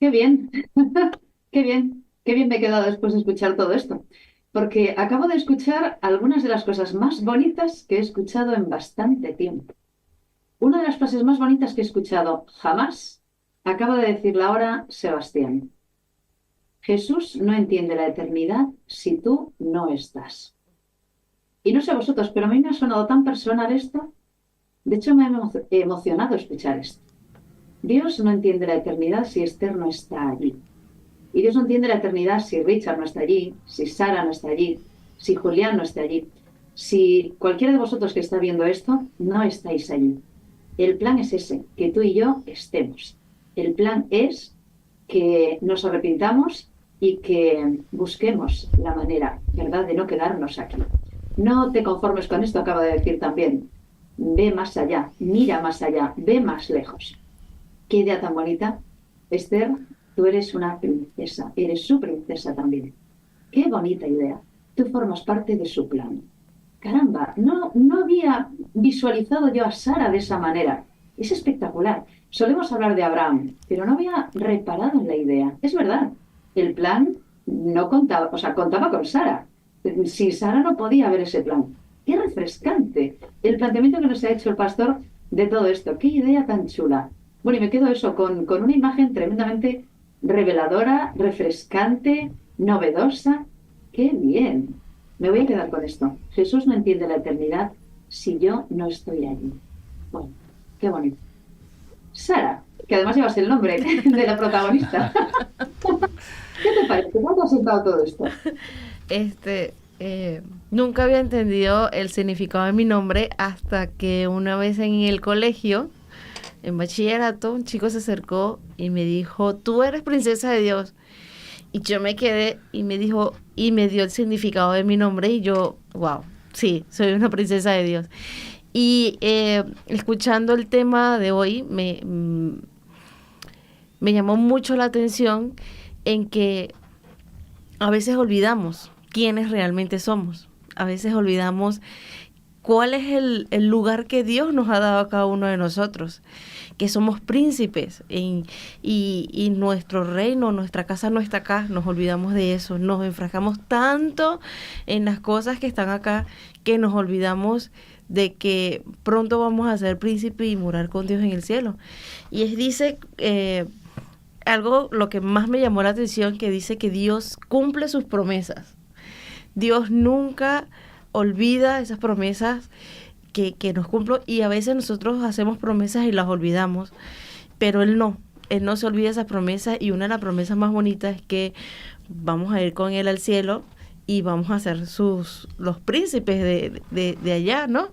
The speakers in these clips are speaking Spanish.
Qué bien, qué bien me he quedado después de escuchar todo esto, porque acabo de escuchar algunas de las cosas más bonitas que he escuchado en bastante tiempo. Una de las frases más bonitas que he escuchado jamás acaba de decirla ahora Sebastián. Jesús no entiende la eternidad si tú no estás. Y no sé vosotros, pero a mí me ha sonado tan personal esto. De hecho, me ha emocionado escuchar esto. Dios no entiende la eternidad si Esther no está allí. Y Dios no entiende la eternidad si Richard no está allí, si Sara no está allí, si Julián no está allí, si cualquiera de vosotros que está viendo esto no estáis allí. El plan es ese, que tú y yo estemos. El plan es que nos arrepintamos y que busquemos la manera, ¿verdad?, de no quedarnos aquí. No te conformes con esto, acaba de decir también. Ve más allá, mira más allá, ve más lejos. Qué idea tan bonita. Esther, tú eres una princesa, eres su princesa también. Qué bonita idea. Tú formas parte de su plan. Caramba, no había visualizado yo a Sara de esa manera. Es espectacular. Solemos hablar de Abraham, pero no había reparado en la idea. Es verdad, el plan no contaba, o sea, contaba con Sara. Sin Sara no podía haber ese plan. Qué refrescante el planteamiento que nos ha hecho el pastor de todo esto. Qué idea tan chula. Bueno, y me quedo eso con una imagen tremendamente reveladora, refrescante, novedosa. Qué bien. Me voy a quedar con esto. Jesús no entiende la eternidad si yo no estoy allí. Bueno, qué bonito. Sara, que además llevas el nombre de la protagonista. ¿Qué te parece? ¿Cómo te ha sentado todo esto? Este, nunca había entendido el significado de mi nombre hasta que una vez en el colegio, en bachillerato, un chico se acercó y me dijo, tú eres princesa de Dios. Y yo me quedé y me dijo, y me dio el significado de mi nombre y yo, wow, sí, soy una princesa de Dios. Y escuchando el tema de hoy, me llamó mucho la atención en que a veces olvidamos quiénes realmente somos. A veces olvidamos cuál es el lugar que Dios nos ha dado a cada uno de nosotros, que somos príncipes y nuestro reino, nuestra casa no está acá, nos olvidamos de eso, nos enfrascamos tanto en las cosas que están acá que nos olvidamos de que pronto vamos a ser príncipe y morar con Dios en el cielo. Y dice algo, lo que más me llamó la atención, que dice que Dios cumple sus promesas. Dios nunca olvida esas promesas que nos cumplo y a veces nosotros hacemos promesas y las olvidamos, pero Él no se olvida esas promesas y una de las promesas más bonitas es que vamos a ir con Él al cielo y vamos a ser los príncipes de allá, ¿no?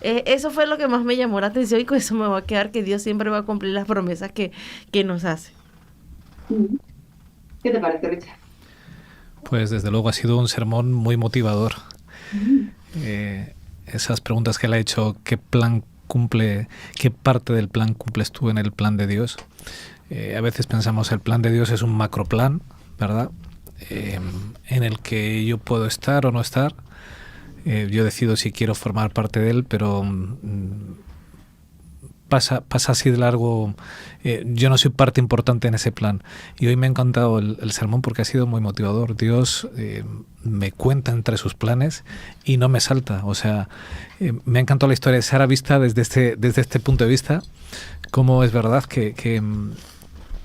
Eso fue lo que más me llamó la atención y con eso me va a quedar que Dios siempre va a cumplir las promesas que nos hace. ¿Qué te parece, Richard? Pues desde luego ha sido un sermón muy motivador. Esas preguntas que él ha hecho, ¿qué plan cumple, qué parte del plan cumples tú en el plan de Dios? A veces pensamos el plan de Dios es un macroplan, ¿verdad? En el que yo puedo estar o no estar. Yo decido si quiero formar parte de él, pero pasa así de largo. Yo no soy parte importante en ese plan. Y hoy me ha encantado el sermón porque ha sido muy motivador. Dios me cuenta entre sus planes y no me salta. O sea, me ha encantado la historia de Sara vista desde este punto de vista. Cómo es verdad que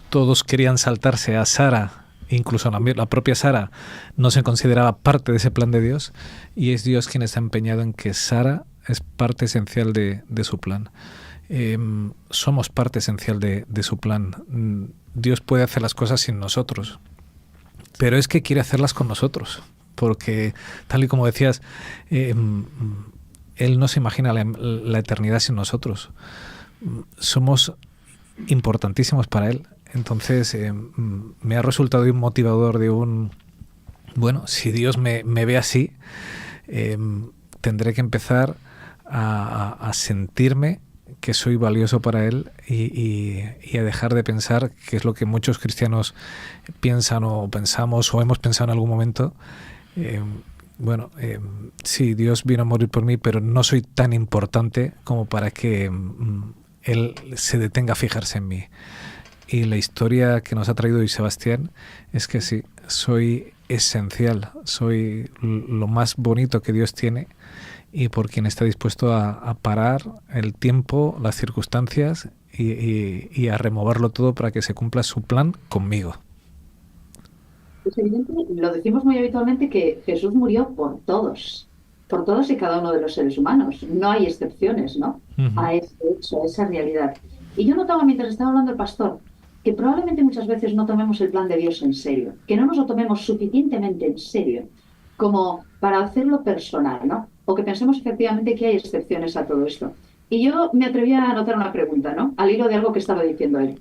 todos querían saltarse a Sara. Incluso la propia Sara no se consideraba parte de ese plan de Dios. Y es Dios quien está empeñado en que Sara es parte esencial de su plan. Somos parte esencial de su plan. Dios puede hacer las cosas sin nosotros, pero es que quiere hacerlas con nosotros, porque tal y como decías, Él no se imagina la eternidad sin nosotros. Somos importantísimos para Él. Entonces me ha resultado un motivador bueno, si Dios me ve así, tendré que empezar a sentirme que soy valioso para Él y a dejar de pensar, que es lo que muchos cristianos piensan o pensamos o hemos pensado en algún momento. Sí, Dios vino a morir por mí, pero no soy tan importante como para que Él se detenga a fijarse en mí. Y la historia que nos ha traído hoy Sebastián es que sí, soy esencial, soy lo más bonito que Dios tiene y por quien está dispuesto a parar el tiempo, las circunstancias y a removerlo todo para que se cumpla su plan conmigo. Es evidente, lo decimos muy habitualmente, que Jesús murió por todos y cada uno de los seres humanos. No hay excepciones, ¿no? Uh-huh. A ese hecho, a esa realidad. Y yo notaba mientras estaba hablando el pastor que probablemente muchas veces no tomemos el plan de Dios en serio, que no nos lo tomemos suficientemente en serio como para hacerlo personal, ¿no? O que pensemos efectivamente que hay excepciones a todo esto. Y yo me atrevía a anotar una pregunta, ¿no? Al hilo de algo que estaba diciendo él.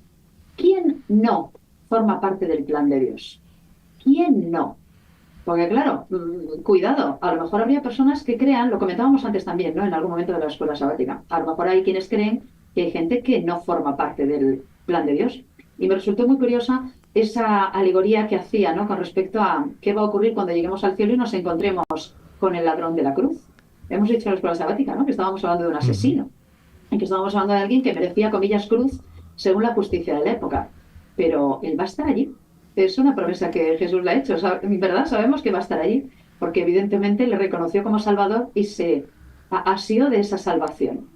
¿Quién no forma parte del plan de Dios? ¿Quién no? Porque claro, cuidado, a lo mejor habría personas que crean, lo comentábamos antes también, ¿no? En algún momento de la escuela sabática, a lo mejor hay quienes creen que hay gente que no forma parte del plan de Dios. Y me resultó muy curiosa esa alegoría que hacía, ¿no? Con respecto a qué va a ocurrir cuando lleguemos al cielo y nos encontremos con el ladrón de la cruz. Hemos dicho en la escuela sabática, ¿no? Que estábamos hablando de un asesino, y que estábamos hablando de alguien que merecía, comillas, cruz según la justicia de la época. Pero él va a estar allí. Es una promesa que Jesús le ha hecho, ¿verdad? Sabemos que va a estar allí, porque evidentemente le reconoció como Salvador y se asió de esa salvación.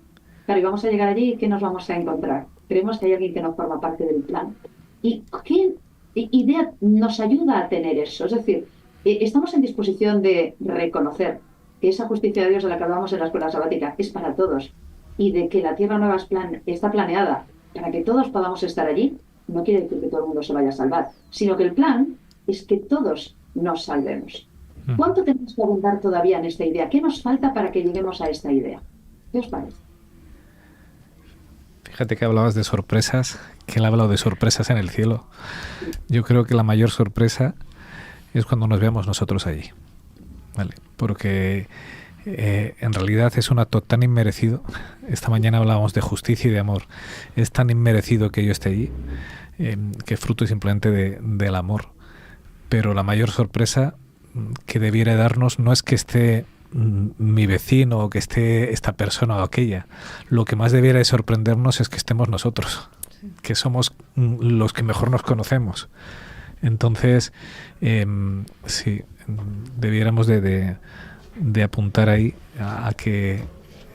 Claro, y vamos a llegar allí y ¿qué nos vamos a encontrar? Creemos que hay alguien que no forma parte del plan. ¿Y qué idea nos ayuda a tener eso? Es decir, estamos en disposición de reconocer que esa justicia de Dios de la que hablamos en la escuela sabática es para todos y de que la Tierra Nueva está planeada para que todos podamos estar allí. No quiere decir que todo el mundo se vaya a salvar, sino que el plan es que todos nos salvemos. ¿Cuánto tenemos que abundar todavía en esta idea? ¿Qué nos falta para que lleguemos a esta idea? ¿Qué os parece? Fíjate que hablabas de sorpresas, que él ha hablado de sorpresas en el cielo. Yo creo que la mayor sorpresa es cuando nos veamos nosotros allí, ¿vale? Porque en realidad es un acto tan inmerecido. Esta mañana hablábamos de justicia y de amor. Es tan inmerecido que yo esté allí, que fruto simplemente del amor. Pero la mayor sorpresa que debiera darnos no es que esté mi vecino o que esté esta persona o aquella. Lo que más debiera de sorprendernos es que estemos nosotros, que somos los que mejor nos conocemos. Entonces, sí, debiéramos de apuntar ahí a que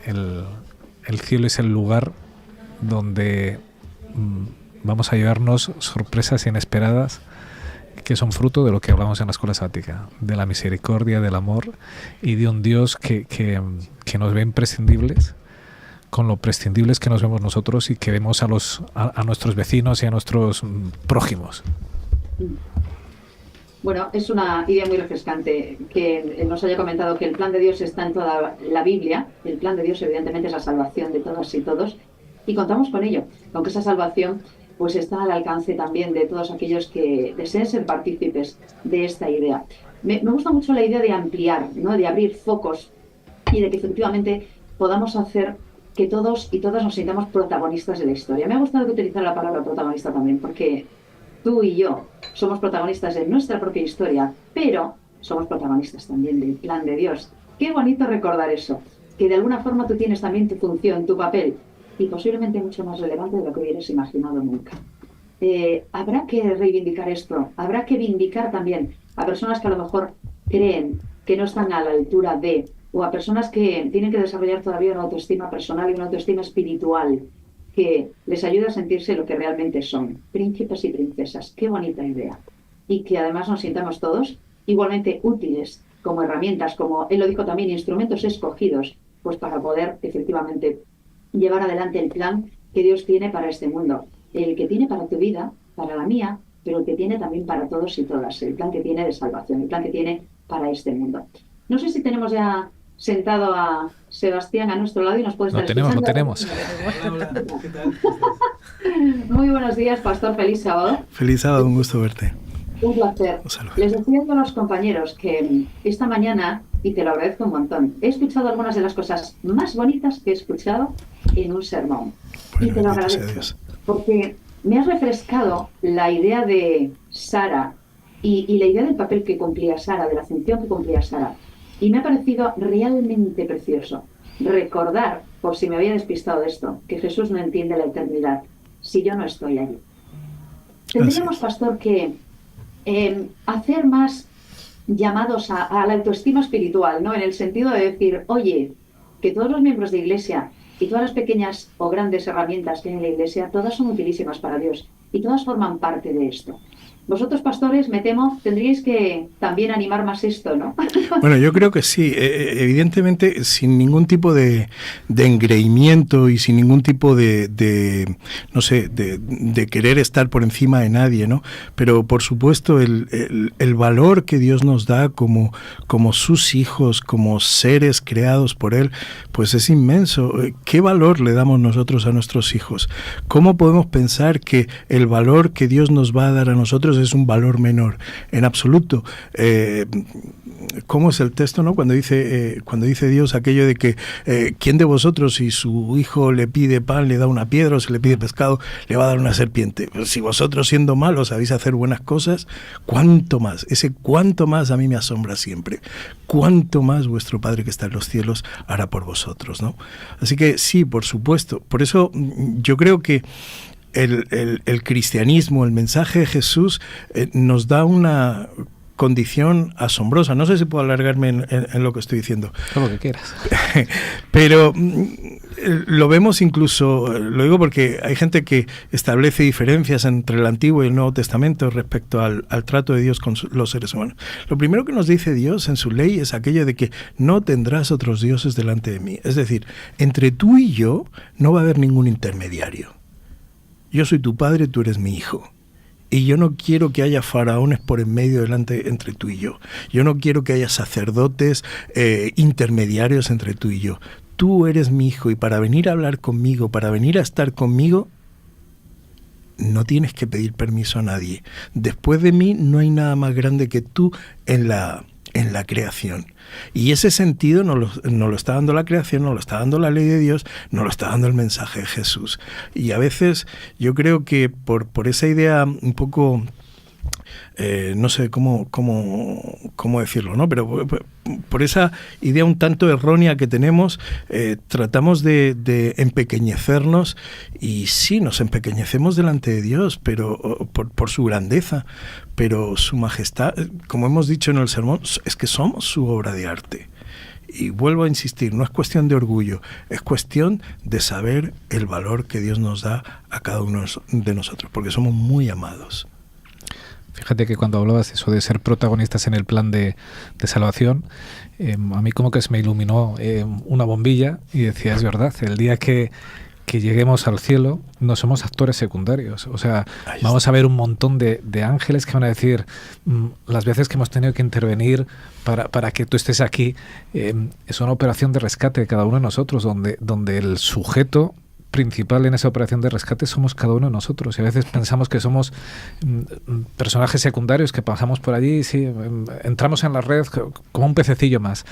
el cielo es el lugar donde vamos a llevarnos sorpresas inesperadas que son fruto de lo que hablamos en la escuela sabática, de la misericordia, del amor y de un Dios que nos ve imprescindibles con lo prescindibles que nos vemos nosotros y que vemos a nuestros vecinos y a nuestros prójimos. Bueno, es una idea muy refrescante que nos haya comentado que el plan de Dios está en toda la Biblia. El plan de Dios evidentemente es la salvación de todas y todos y contamos con ello, aunque esa salvación pues está al alcance también de todos aquellos que deseen ser partícipes de esta idea. Me gusta mucho la idea de ampliar, ¿no? De abrir focos y de que efectivamente podamos hacer que todos y todas nos sintamos protagonistas de la historia. Me ha gustado utilizar la palabra protagonista también, porque tú y yo somos protagonistas de nuestra propia historia, pero somos protagonistas también del plan de Dios. Qué bonito recordar eso, que de alguna forma tú tienes también tu función, tu papel, y posiblemente mucho más relevante de lo que hubieras imaginado nunca. Habrá que reivindicar esto, habrá que vindicar también a personas que a lo mejor creen que no están a la altura de, o a personas que tienen que desarrollar todavía una autoestima personal y una autoestima espiritual que les ayude a sentirse lo que realmente son, príncipes y princesas. Qué bonita idea. Y que además nos sintamos todos igualmente útiles como herramientas, como él lo dijo también, instrumentos escogidos, pues para poder efectivamente llevar adelante el plan que Dios tiene para este mundo, el que tiene para tu vida, para la mía, pero el que tiene también para todos y todas, el plan que tiene de salvación, el plan que tiene para este mundo. No sé si tenemos ya sentado a Sebastián a nuestro lado y nos puede estar escuchando. Lo tenemos. Hola, ¿qué tal? Muy buenos días, pastor, feliz sábado. Feliz sábado, un gusto verte. Un placer. Les decía a los compañeros que esta mañana, y te lo agradezco un montón, he escuchado algunas de las cosas más bonitas que he escuchado en un sermón. Bueno, y te lo agradezco, porque me has refrescado la idea de Sara y la idea del papel que cumplía Sara, de la función que cumplía Sara. Y me ha parecido realmente precioso recordar, por si me había despistado de esto, que Jesús no entiende la eternidad si yo no estoy allí. tendríamos, pastor, que hacer más llamados a la autoestima espiritual, ¿no? En el sentido de decir, oye, que todos los miembros de Iglesia y todas las pequeñas o grandes herramientas que hay en la Iglesia, todas son utilísimas para Dios y todas forman parte de esto. Vosotros, pastores, me temo, tendríais que también animar más esto, ¿no? Bueno, yo creo que sí. Evidentemente, sin ningún tipo de engreimiento y sin ningún tipo de no sé, de querer estar por encima de nadie, ¿no? Pero, por supuesto, el valor que Dios nos da como sus hijos, como seres creados por Él, pues es inmenso. ¿Qué valor le damos nosotros a nuestros hijos? ¿Cómo podemos pensar que el valor que Dios nos va a dar a nosotros es un valor menor? En absoluto. ¿Cómo es el texto, no? Cuando dice Dios aquello de que ¿quién de vosotros, si su hijo le pide pan, le da una piedra, o si le pide pescado, le va a dar una serpiente? Pues si vosotros, siendo malos, sabéis hacer buenas cosas, ¿cuánto más? Ese cuánto más a mí me asombra siempre. ¿Cuánto más vuestro Padre que está en los cielos hará por vosotros, ¿no? Así que sí, por supuesto. Por eso yo creo que el cristianismo, el mensaje de Jesús, nos da una condición asombrosa. No sé si puedo alargarme en lo que estoy diciendo. Todo lo que quieras. Pero lo vemos incluso, lo digo porque hay gente que establece diferencias entre el Antiguo y el Nuevo Testamento respecto al trato de Dios con los seres humanos. Lo primero que nos dice Dios en su ley es aquello de que no tendrás otros dioses delante de mí. Es decir, entre tú y yo no va a haber ningún intermediario. Yo soy tu padre, tú eres mi hijo. Y yo no quiero que haya faraones por en medio delante entre tú y yo. Yo no quiero que haya sacerdotes intermediarios entre tú y yo. Tú eres mi hijo y para venir a hablar conmigo, para venir a estar conmigo, no tienes que pedir permiso a nadie. Después de mí no hay nada más grande que tú en la creación. Y ese sentido nos lo está dando la creación, nos lo está dando la ley de Dios, nos lo está dando el mensaje de Jesús. Y a veces yo creo que por esa idea un poco, no sé cómo decirlo, ¿no? Pero por esa idea un tanto errónea que tenemos, tratamos de empequeñecernos, y sí, nos empequeñecemos delante de Dios, pero por su grandeza, pero su majestad, como hemos dicho en el sermón, es que somos su obra de arte. Y vuelvo a insistir, no es cuestión de orgullo, es cuestión de saber el valor que Dios nos da a cada uno de nosotros, porque somos muy amados. Fíjate que cuando hablabas eso de ser protagonistas en el plan de salvación, a mí como que se me iluminó una bombilla y decía, es verdad, el día que lleguemos al cielo no somos actores secundarios. O sea, vamos a ver un montón de ángeles que van a decir, las veces que hemos tenido que intervenir para que tú estés aquí, es una operación de rescate de cada uno de nosotros, donde el sujeto principal en esa operación de rescate somos cada uno de nosotros, y a veces pensamos que somos personajes secundarios que pasamos por allí, sí, entramos en la red como un pececillo más,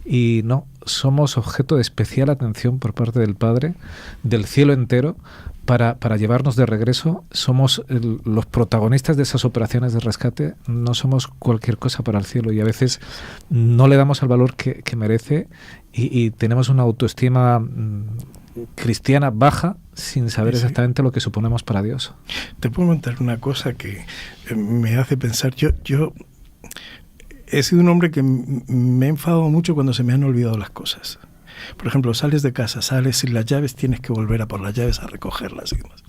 y no, somos objeto de especial atención por parte del Padre, del cielo entero, para llevarnos de regreso. Somos los protagonistas de esas operaciones de rescate, no somos cualquier cosa para el cielo, y a veces no le damos el valor que merece, y tenemos una autoestima cristiana baja sin saber exactamente lo que suponemos para Dios. Te puedo contar una cosa que me hace pensar. Yo he sido un hombre que me he enfadado mucho cuando se me han olvidado las cosas. Por ejemplo, sales de casa, sales sin las llaves, tienes que volver a por las llaves a recogerlas y demás.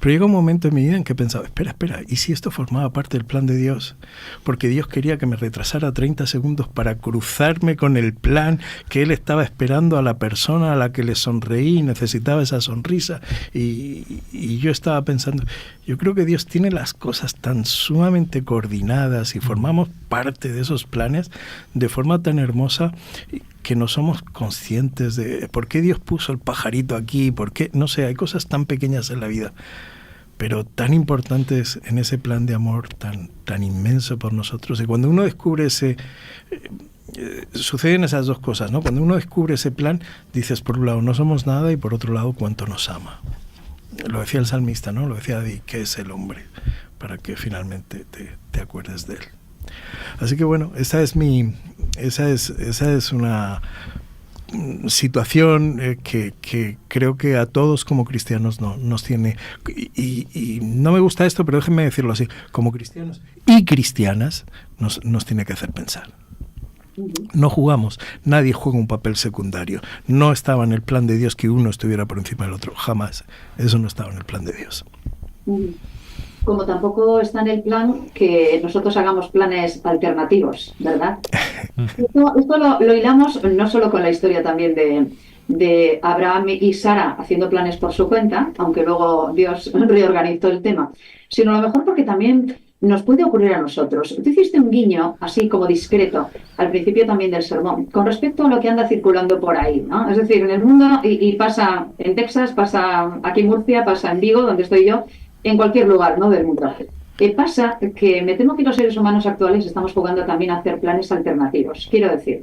Pero llega un momento en mi vida en que he pensado, espera, ¿y si esto formaba parte del plan de Dios? Porque Dios quería que me retrasara 30 segundos para cruzarme con el plan que Él estaba esperando a la persona a la que le sonreí y necesitaba esa sonrisa. Y yo estaba pensando, yo creo que Dios tiene las cosas tan sumamente coordinadas y formamos parte de esos planes de forma tan hermosa que no somos conscientes de por qué Dios puso el pajarito aquí, por qué, no sé, hay cosas tan pequeñas en la vida, pero tan importantes en ese plan de amor tan inmenso por nosotros. Y cuando uno descubre suceden esas dos cosas, ¿no? Cuando uno descubre ese plan, dices, por un lado, no somos nada, y por otro lado, cuánto nos ama. Lo decía el salmista, ¿no? Lo decía David, ¿qué es el hombre? Para que finalmente te acuerdes de él. Así que bueno, esa es una situación que creo que a todos como cristianos nos tiene, y no me gusta esto, pero déjenme decirlo así, como cristianos y cristianas nos tiene que hacer pensar. No jugamos, nadie juega un papel secundario. No estaba en el plan de Dios que uno estuviera por encima del otro, jamás. Eso no estaba en el plan de Dios. Como tampoco está en el plan que nosotros hagamos planes alternativos, ¿verdad? Esto lo hilamos no solo con la historia también de Abraham y Sara haciendo planes por su cuenta, aunque luego Dios reorganizó el tema, sino a lo mejor porque también nos puede ocurrir a nosotros. Tú hiciste un guiño, así como discreto, al principio también del sermón, con respecto a lo que anda circulando por ahí, ¿no? Es decir, en el mundo, y pasa en Texas, pasa aquí en Murcia, pasa en Vigo, donde estoy yo, en cualquier lugar, ¿no?, del mundo. Pasa que me temo que los seres humanos actuales estamos jugando también a hacer planes alternativos. Quiero decir,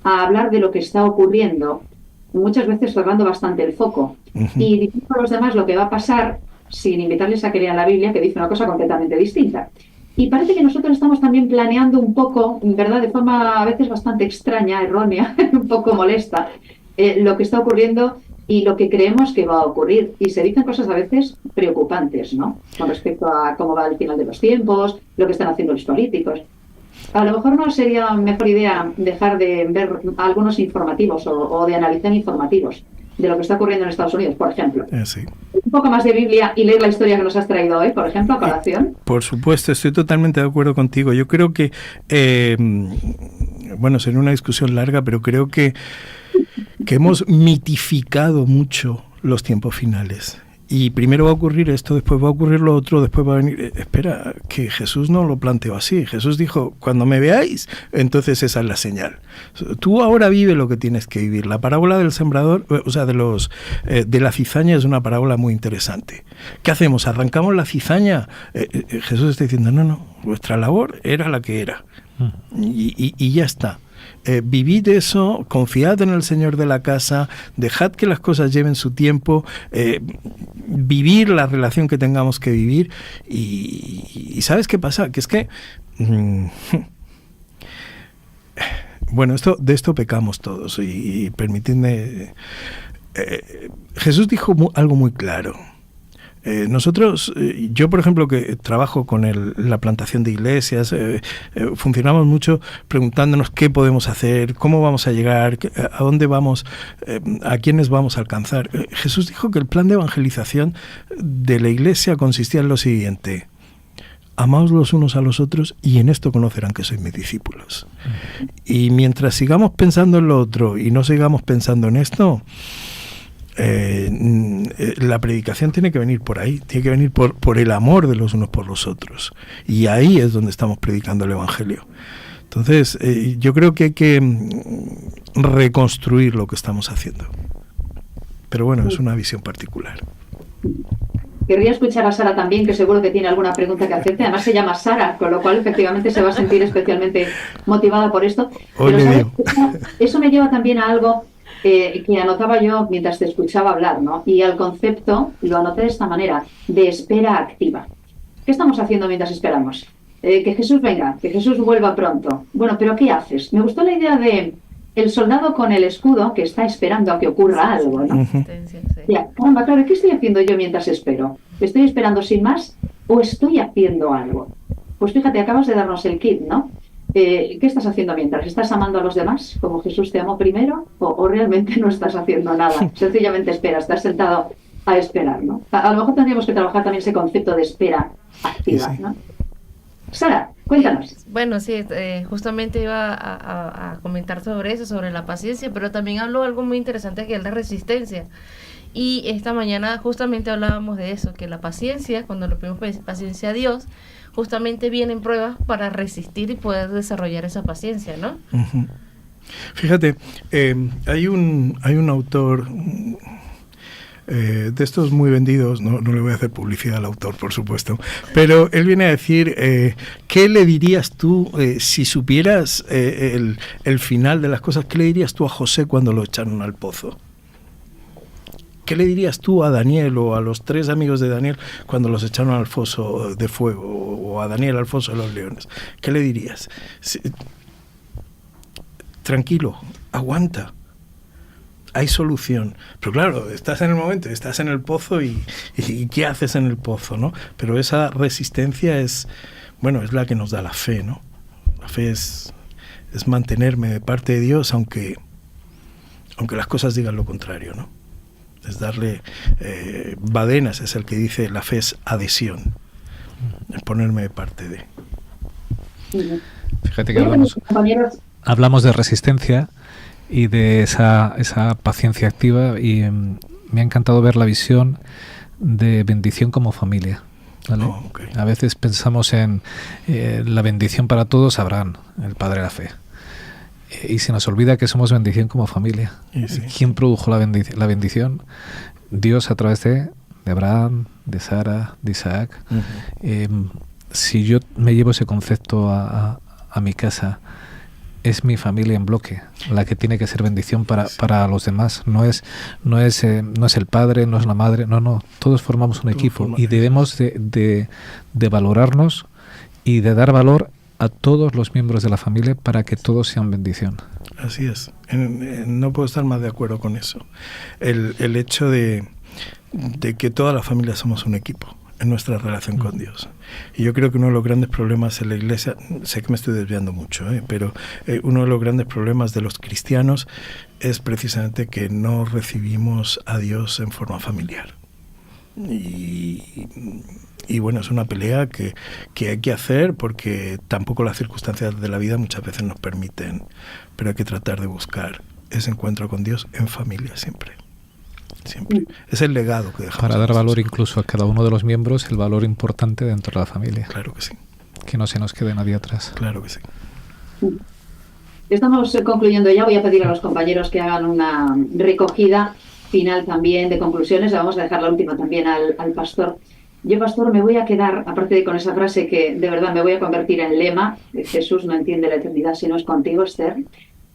a hablar de lo que está ocurriendo, muchas veces cerrando bastante el foco, y diciendo a los demás lo que va a pasar, sin invitarles a que lean la Biblia, que dice una cosa completamente distinta. Y parece que nosotros estamos también planeando un poco, ¿verdad?, de forma a veces bastante extraña, errónea, un poco molesta, lo que está ocurriendo y lo que creemos que va a ocurrir. Y se dicen cosas a veces preocupantes, ¿no?, con respecto a cómo va el final de los tiempos, lo que están haciendo los políticos. A lo mejor no sería mejor idea dejar de ver algunos informativos o de analizar informativos de lo que está ocurriendo en Estados Unidos, por ejemplo. Sí. Un poco más de Biblia y leer la historia que nos has traído hoy, por ejemplo, a colación. Por supuesto, estoy totalmente de acuerdo contigo. Yo creo que, bueno, sería una discusión larga, pero creo que hemos mitificado mucho los tiempos finales. Y primero va a ocurrir esto, después va a ocurrir lo otro, después va a venir... Espera, que Jesús no lo planteó así. Jesús dijo, cuando me veáis, entonces esa es la señal. Tú ahora vive lo que tienes que vivir. La parábola del sembrador, o sea, de la cizaña es una parábola muy interesante. ¿Qué hacemos? ¿Arrancamos la cizaña? Jesús está diciendo, no, vuestra labor era la que era. Y ya está. Vivid eso, confiad en el Señor de la casa, dejad que las cosas lleven su tiempo, vivir la relación que tengamos que vivir. Y ¿sabes qué pasa? Que es que bueno, de esto pecamos todos, y permitidme, Jesús dijo algo muy claro. Nosotros, yo por ejemplo que trabajo con la plantación de iglesias, funcionamos mucho preguntándonos qué podemos hacer, cómo vamos a llegar, a dónde vamos, a quiénes vamos a alcanzar. Jesús dijo que el plan de evangelización de la iglesia consistía en lo siguiente: amaos los unos a los otros y en esto conocerán que sois mis discípulos. Y mientras sigamos pensando en lo otro y no sigamos pensando en esto, la predicación tiene que venir por ahí, tiene que venir por el amor de los unos por los otros, y ahí es donde estamos predicando el Evangelio. Entonces yo creo que hay que reconstruir lo que estamos haciendo, pero bueno, es una visión particular. Querría escuchar a Sara también, que seguro que tiene alguna pregunta que hacerte. Además se llama Sara, con lo cual efectivamente se va a sentir especialmente motivada por esto. Pero ¿sabes? Eso me lleva también a algo que anotaba yo mientras te escuchaba hablar, ¿no? Y al concepto lo anoté de esta manera, de espera activa. ¿Qué estamos haciendo mientras esperamos? Que Jesús venga, que Jesús vuelva pronto. Bueno, pero ¿qué haces? Me gustó la idea de el soldado con el escudo que está esperando a que ocurra algo, ¿no? Ya, caramba, claro, ¿qué estoy haciendo yo mientras espero? ¿Estoy esperando sin más o estoy haciendo algo? Pues fíjate, acabas de darnos el kit, ¿no? ¿Qué estás haciendo mientras? ¿Estás amando a los demás como Jesús te amó primero? ¿O realmente no estás haciendo nada? Sencillamente esperas, estás sentado a esperar, ¿no? A lo mejor tendríamos que trabajar también ese concepto de espera activa, ¿no? Sara, cuéntanos. Bueno, sí, justamente iba a comentar sobre eso, sobre la paciencia, pero también habló algo muy interesante que es la resistencia. Y esta mañana justamente hablábamos de eso, que la paciencia, cuando le pedimos paciencia a Dios, justamente vienen pruebas para resistir y poder desarrollar esa paciencia, ¿no? Uh-huh. Fíjate, hay un autor de estos muy vendidos, no le voy a hacer publicidad al autor, por supuesto, pero él viene a decir, ¿qué le dirías tú si supieras el final de las cosas? ¿Qué le dirías tú a José cuando lo echaron al pozo? ¿Qué le dirías tú a Daniel o a los 3 amigos de Daniel cuando los echaron al foso de fuego, o a Daniel al foso de los leones? ¿Qué le dirías? Tranquilo, aguanta. hay solución. Pero claro, estás en el momento, estás en el pozo y ¿qué haces en el pozo, no? Pero esa resistencia es la que nos da la fe, ¿no? La fe es mantenerme de parte de Dios, aunque las cosas digan lo contrario, ¿no? Es darle... Badenas es el que dice, la fe es adhesión, el ponerme de parte de... Fíjate que hablamos de resistencia y de esa paciencia activa, y me ha encantado ver la visión de bendición como familia, ¿vale? Okay. A veces pensamos en la bendición para todos, Abraham, el padre de la fe, y se nos olvida que somos bendición como familia. Sí. ¿Quién produjo la bendición? Dios, a través de Abraham, de Sara, de Isaac. Si yo me llevo ese concepto a mi casa, es mi familia en bloque la que tiene que ser bendición para los demás. No es el padre, no es la madre, no. Todos formamos un equipo y debemos de valorarnos y de dar valor a todos los miembros de la familia para que todos sean bendición. Así es. No puedo estar más de acuerdo con eso. El hecho de que toda la familia somos un equipo en nuestra relación con Dios. Y yo creo que uno de los grandes problemas en la Iglesia, sé que me estoy desviando mucho, pero uno de los grandes problemas de los cristianos es precisamente que no recibimos a Dios en forma familiar. Y bueno, es una pelea que hay que hacer, porque tampoco las circunstancias de la vida muchas veces nos permiten, pero hay que tratar de buscar ese encuentro con Dios en familia siempre. Es el legado que dejamos. Para dar valor incluso a cada uno de los miembros, el valor importante dentro de la familia. Claro que sí. Que no se nos quede nadie atrás. Claro que sí. Estamos concluyendo ya. Voy a pedir a los compañeros que hagan una recogida final también de conclusiones. La vamos a dejar la última también al pastor. Yo, pastor, me voy a quedar, aparte de con esa frase que de verdad me voy a convertir en lema: Jesús no entiende la eternidad si no es contigo, Esther.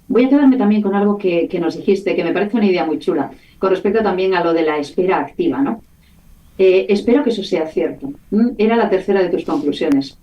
Voy a quedarme también con algo que nos dijiste, que me parece una idea muy chula, con respecto también a lo de la espera activa, ¿no? Espero que eso sea cierto. Era la tercera de tus conclusiones.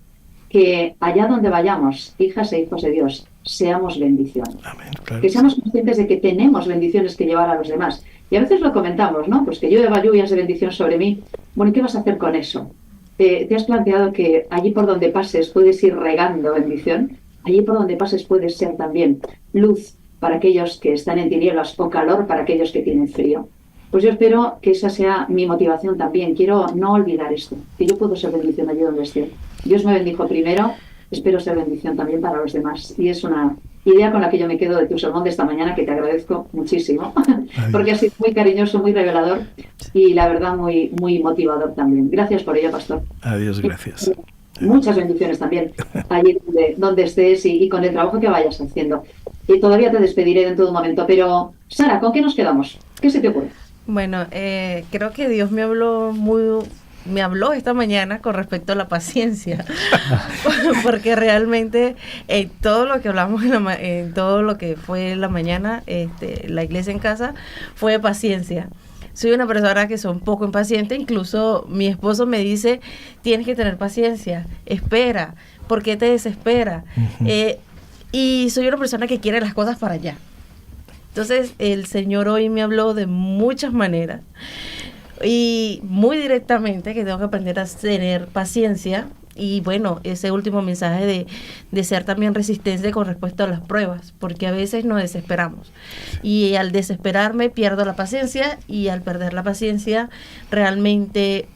Que allá donde vayamos, hijas e hijos de Dios, seamos bendición. Amén, claro. Que seamos conscientes de que tenemos bendiciones que llevar a los demás. Y a veces lo comentamos, ¿no? Pues que llueva lluvias de bendición sobre mí. Bueno, ¿y qué vas a hacer con eso? ¿Te has planteado que allí por donde pases puedes ir regando bendición? Allí por donde pases puedes ser también luz para aquellos que están en tinieblas o calor para aquellos que tienen frío. Pues yo espero que esa sea mi motivación también. Quiero no olvidar esto, que yo puedo ser bendición allí donde esté. Dios me bendijo primero, espero ser bendición también para los demás. Y es una idea con la que yo me quedo de tu sermón de esta mañana, que te agradezco muchísimo, porque ha sido muy cariñoso, muy revelador y la verdad muy, muy motivador también. Gracias por ello, pastor. Adiós, gracias. Muchas bendiciones también allí donde estés y con el trabajo que vayas haciendo. Y todavía te despediré dentro de un momento, pero Sara, ¿con qué nos quedamos? ¿Qué se te ocurre? Bueno, creo que Dios me habló esta mañana con respecto a la paciencia, porque realmente todo lo que hablamos en todo lo que fue la mañana, la iglesia en casa, fue paciencia. Soy una persona que soy un poco impaciente, incluso mi esposo me dice, tienes que tener paciencia, espera, ¿por qué te desespera? Y soy una persona que quiere las cosas para allá. Entonces el Señor hoy me habló de muchas maneras y muy directamente que tengo que aprender a tener paciencia. Y bueno, ese último mensaje de ser también resistente con respecto a las pruebas, porque a veces nos desesperamos. Y al desesperarme pierdo la paciencia, y al perder la paciencia realmente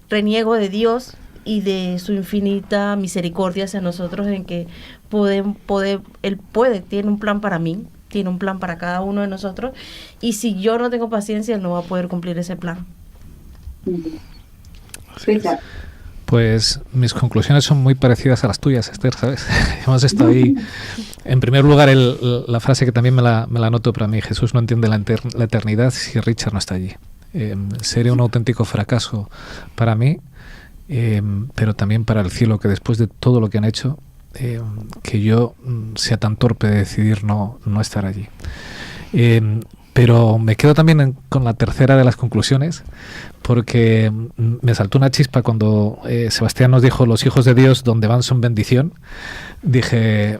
reniego de Dios y de su infinita misericordia hacia nosotros, en que Él tiene un plan para mí, tiene un plan para cada uno de nosotros, y si yo no tengo paciencia, Él no va a poder cumplir ese plan. Pues mis conclusiones son muy parecidas a las tuyas, Esther, ¿sabes? Hemos estado ahí. En primer lugar, la frase que también me la anoto para mí: Jesús no entiende la eternidad si Richard no está allí. Sería un auténtico fracaso para mí, pero también para el cielo, que después de todo lo que han hecho, que yo sea tan torpe de decidir no estar allí. Pero me quedo también con la tercera de las conclusiones, porque me saltó una chispa cuando Sebastián nos dijo: los hijos de Dios donde van son bendición. Dije,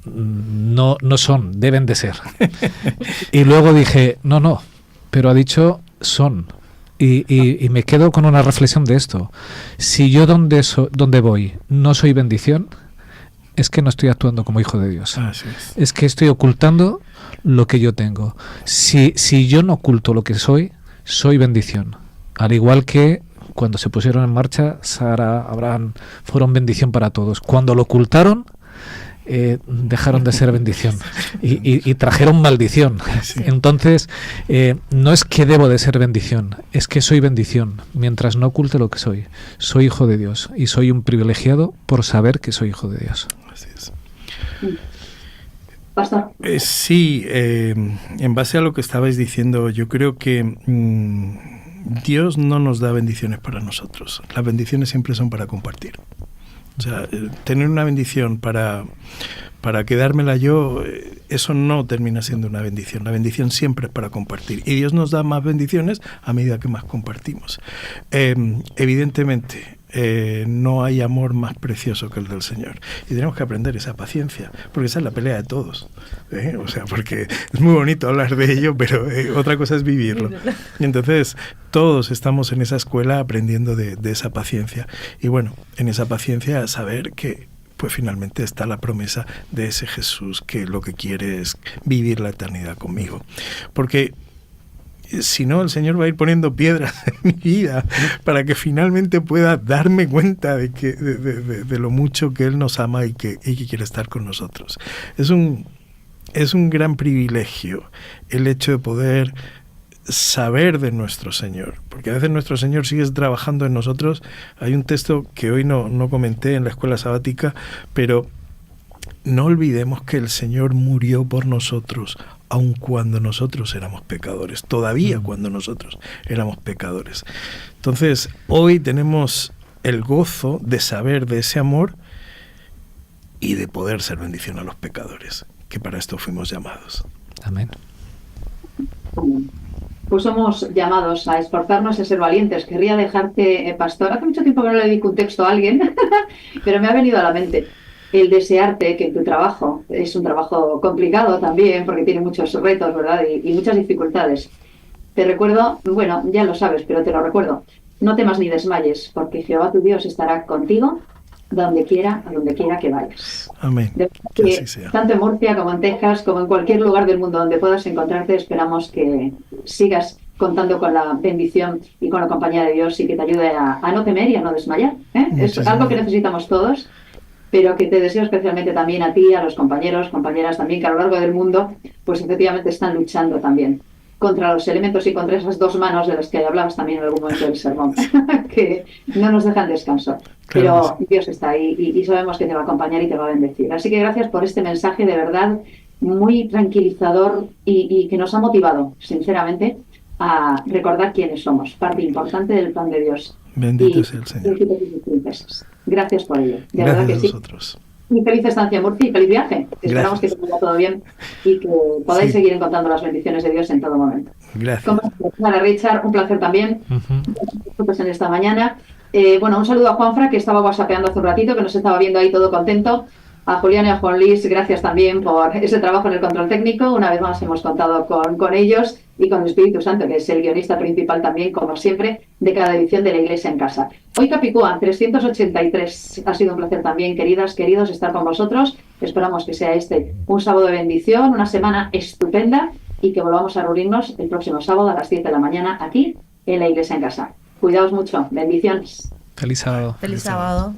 no, no son, deben de ser. Y luego dije, no, pero ha dicho son. Y me quedo con una reflexión de esto. Si yo donde voy no soy bendición, es que no estoy actuando como hijo de Dios. Es que estoy ocultando lo que yo tengo. Si yo no oculto lo que soy bendición. Al igual que cuando se pusieron en marcha, Sara, Abraham, fueron bendición para todos. Cuando lo ocultaron, dejaron de ser bendición y trajeron maldición. Sí. Entonces, no es que debo de ser bendición, es que soy bendición mientras no oculte lo que soy. Soy hijo de Dios y soy un privilegiado por saber que soy hijo de Dios. Así es. Pastor. Sí, en base a lo que estabais diciendo, yo creo que Dios no nos da bendiciones para nosotros. Las bendiciones siempre son para compartir. O sea, tener una bendición para quedármela yo, eso no termina siendo una bendición. La bendición siempre es para compartir. Y Dios nos da más bendiciones a medida que más compartimos. Evidentemente, no hay amor más precioso que el del Señor. Y tenemos que aprender esa paciencia, porque esa es la pelea de todos. O sea, porque es muy bonito hablar de ello, pero otra cosa es vivirlo. Y entonces, todos estamos en esa escuela aprendiendo de esa paciencia. Y bueno, en esa paciencia saber que pues finalmente está la promesa de ese Jesús que lo que quiere es vivir la eternidad conmigo. Porque si no, el Señor va a ir poniendo piedras en mi vida para que finalmente pueda darme cuenta de lo mucho que Él nos ama y que quiere estar con nosotros. Es un gran privilegio el hecho de poder saber de nuestro Señor, porque a veces nuestro Señor sigue trabajando en nosotros. Hay un texto que hoy no comenté en la escuela sabática, pero no olvidemos que el Señor murió por nosotros, aun cuando nosotros éramos pecadores, todavía cuando nosotros éramos pecadores. Entonces, hoy tenemos el gozo de saber de ese amor y de poder ser bendición a los pecadores, que para esto fuimos llamados. Amén. Pues somos llamados a esforzarnos y a ser valientes. Querría dejarte, pastor, hace mucho tiempo que no le dedico un texto a alguien, pero me ha venido a la mente el desearte que tu trabajo, es un trabajo complicado también, porque tiene muchos retos, ¿verdad? Y muchas dificultades. Te recuerdo, bueno, ya lo sabes, pero te lo recuerdo, no temas ni desmayes, porque Jehová tu Dios estará contigo a donde quiera que vayas. Amén. Que así sea. Tanto en Murcia como en Texas, como en cualquier lugar del mundo donde puedas encontrarte, esperamos que sigas contando con la bendición y con la compañía de Dios y que te ayude a no temer y a no desmayar. Es algo que necesitamos todos, pero que te deseo especialmente también a ti, a los compañeros, compañeras también, que a lo largo del mundo, pues efectivamente están luchando también contra los elementos y contra esas dos manos de las que hablabas también en algún momento del sermón, que no nos dejan descanso. Pero sí, Dios está ahí y sabemos que te va a acompañar y te va a bendecir. Así que gracias por este mensaje de verdad muy tranquilizador y que nos ha motivado, sinceramente, a recordar quiénes somos, parte importante del plan de Dios. Bendito sea el Señor. Gracias por ello. De Gracias verdad que a sí. Nosotros. Y feliz estancia en Murcia y feliz viaje. Esperamos que te vaya todo bien y que podáis seguir encontrando las bendiciones de Dios en todo momento. Gracias. Como Richard, un placer también. Nosotros en esta mañana. Bueno, un saludo a Juanfra, que estaba whatsappeando hace un ratito, que nos estaba viendo ahí todo contento. A Julián y a Juan Luis, gracias también por ese trabajo en el control técnico. Una vez más hemos contado con ellos y con el Espíritu Santo, que es el guionista principal también, como siempre, de cada edición de La Iglesia en Casa. Hoy Capicúa 383. Ha sido un placer también, queridas, queridos, estar con vosotros. Esperamos que sea este un sábado de bendición, una semana estupenda y que volvamos a reunirnos el próximo sábado a las 10 de la mañana aquí en La Iglesia en Casa. Cuidaos mucho. Bendiciones. Feliz sábado. Feliz sábado.